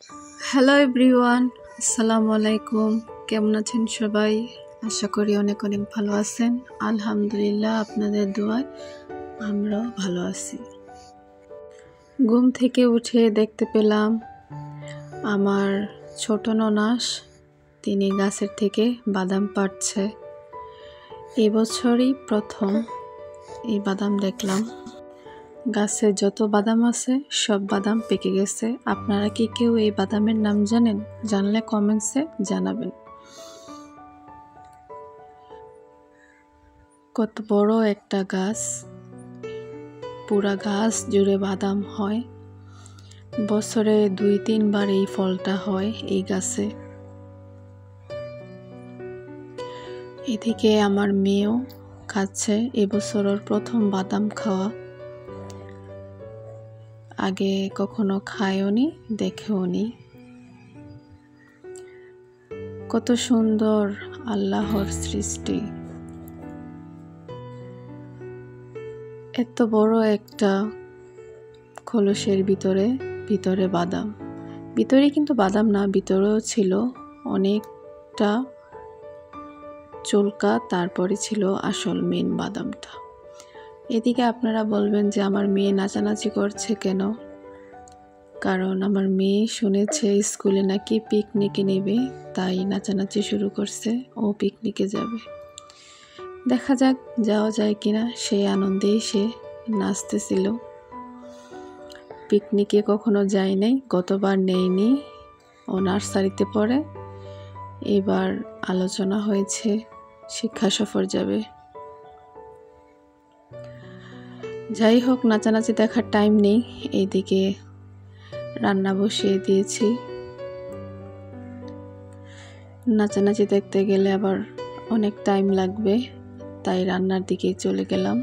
Hello everyone, আসসালামু আলাইকুম। কেমন আছেন সবাই? আশা করি অনেক অনেক ভালো আছেন। আলহামদুলিল্লাহ, আপনাদের দোয়ায় আমরাও ভালো আছি। ঘুম থেকে উঠে দেখতে পেলাম আমার ছোট ননাস তিনি গাছের থেকে বাদাম পাড়ছে। এবছরই প্রথম এই বাদাম দেখলাম। গাছে যত বাদাম আছে সব বাদাম পেকে গেছে। আপনারা কি কেউ এই বাদামের নাম জানেন? জানলে কমেন্টসে জানাবেন। কত বড় একটা গাছ, পুরা গাছ জুড়ে বাদাম হয়। বছরে 2-3 বার এই ফলটা হয় এই গাছে। এদিকে আমার মেয়েও খাচ্ছে, এবছর ওর প্রথম বাদাম খাওয়া। আগে কখনো খায়ওনি, দেখেওনি। কত সুন্দর আল্লাহর সৃষ্টি। এত বড় একটা খোলসের ভিতরে বাদাম। ভিতরে কিন্তু বাদাম না, ভিতরেও ছিল অনেকটা চুলকা, তারপরে ছিল আসল মেন বাদামটা। এদিকে আপনারা বলবেন যে আমার মেয়ে নাচানাচি করছে কেন? কারণ আমার মেয়ে শুনেছে স্কুলে নাকি পিকনিকে নেবে, তাই নাচানাচি শুরু করছে। ও পিকনিকে যাবে, দেখা যাক যাওয়া যায় কিনা। সেই আনন্দেই সে নাচতেছিল। পিকনিকে কখনো যায় নাই, গতবার নেয়নি, ও নার্সারিতে পড়ে। এবার আলোচনা হয়েছে শিক্ষা সফর যাবে। যাই হোক, নাচানাচি দেখার টাইম নেই। এইদিকে রান্না বসিয়ে দিয়েছি। নাচানাচি দেখতে গেলে আবার অনেক টাইম লাগবে, তাই রান্নার দিকে চলে গেলাম।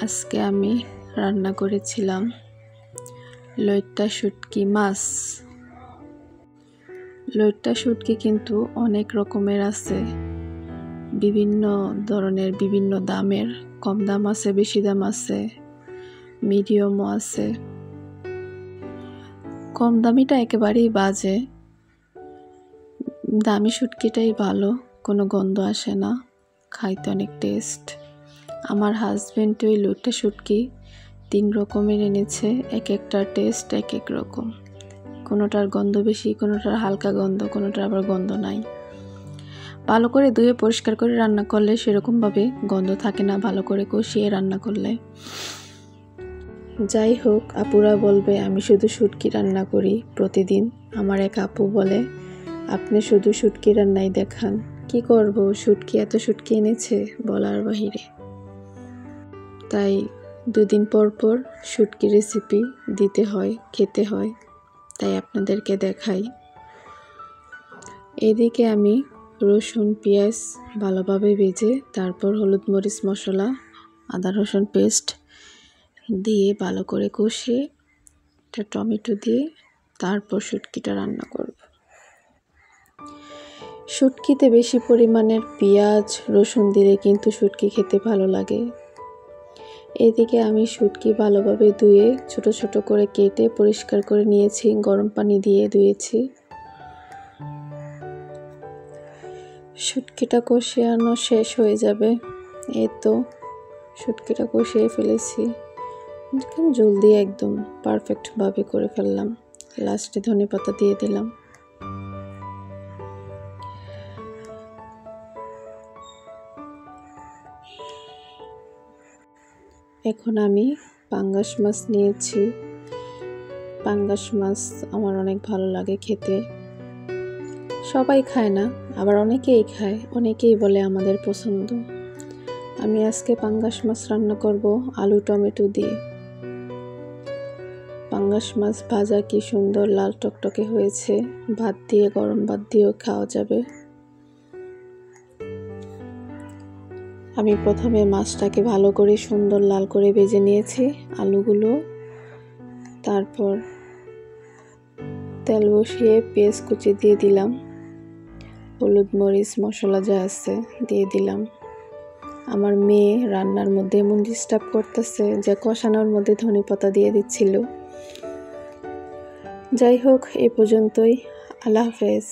আজকে আমি রান্না করেছিলাম লইট্টা শুটকি মাছ। লইট্টা শুটকি কিন্তু অনেক রকমের আছে, বিভিন্ন ধরনের, বিভিন্ন দামের। কম দাম আছে, বেশি দাম আছে, মিডিয়ামও আছে। কম দামিটা একেবারেই বাজে, দামি শুটকিটাই ভালো, কোনো গন্ধ আসে না, খাইতে অনেক টেস্ট। আমার হাজবেন্ড ওই লইট্টা শুটকি 3 রকমের এনেছে, এক একটার টেস্ট এক এক রকম। কোনোটার গন্ধ বেশি, কোনোটার হালকা গন্ধ, কোনোটার আবার গন্ধ নাই। ভালো করে ধুয়ে পরিষ্কার করে রান্না করলে সেরকমভাবে গন্ধ থাকে না, ভালো করে কষিয়ে রান্না করলে। যাই হোক, আপুরা বলবে আমি শুধু শুটকি রান্না করি প্রতিদিন। আমার এক আপু বলে আপনি শুধু শুটকি রান্নাই দেখান। কি করব, শুটকি এত শুটকি এনেছে বলার বাহিরে। তাই 2 দিন পর পর শুটকি রেসিপি দিতে হয়, খেতে হয়, তাই আপনাদেরকে দেখাই। এদিকে আমি রসুন পেঁয়াজ ভালোভাবে ভেজে, তারপর হলুদ মরিচ মশলা, আদা রসুন পেস্ট দিয়ে ভালো করে কষিয়ে একটা টমেটো দিয়ে তারপর শুটকিটা রান্না করব। শুটকিতে বেশি পরিমাণের পেঁয়াজ রসুন দিলে কিন্তু শুটকি খেতে ভালো লাগে। এদিকে আমি শুটকি ভালোভাবে ধুয়ে ছোট ছোট করে কেটে পরিষ্কার করে নিয়েছি, গরম পানি দিয়ে ধুয়েছি। শুটকিটা কষিয়ানো শেষ হয়ে যাবে। এই তো শুটকিটা কষিয়ে ফেলেছি, জলদি একদম পারফেক্টভাবে করে ফেললাম। লাস্টে ধনেপাতা দিয়ে দিলাম। এখন আমি পাঙ্গাস মাছ নিয়েছি। পাঙ্গাস মাছ আমার অনেক ভালো লাগে খেতে। সবাই খায় না, আবার অনেকেই খায়, অনেকেই বলে আমাদের পছন্দ। আমি আজকে পাঙ্গাস মাছ রান্না করব আলু টমেটো দিয়ে। পাঙ্গাস মাছ ভাজা কি সুন্দর লাল টকটকে হয়েছে, ভাত দিয়ে, গরম ভাত দিয়েও খাওয়া যাবে। আমি প্রথমে মাছটাকে ভালো করে সুন্দর লাল করে ভেজে নিয়েছি, আলুগুলো। তারপর তেল বসিয়ে পেঁয়াজ কুচি দিয়ে দিলাম, হলুদ মরিচ মশলা যা আছে দিয়ে দিলাম। আমার মেয়ে রান্নার মধ্যে এমন ডিস্টার্ব করতেছে যে কষানোর মধ্যে ধনেপাতা দিয়ে দিচ্ছিল। যাই হোক, এ পর্যন্তই। আল্লাহ হাফেজ।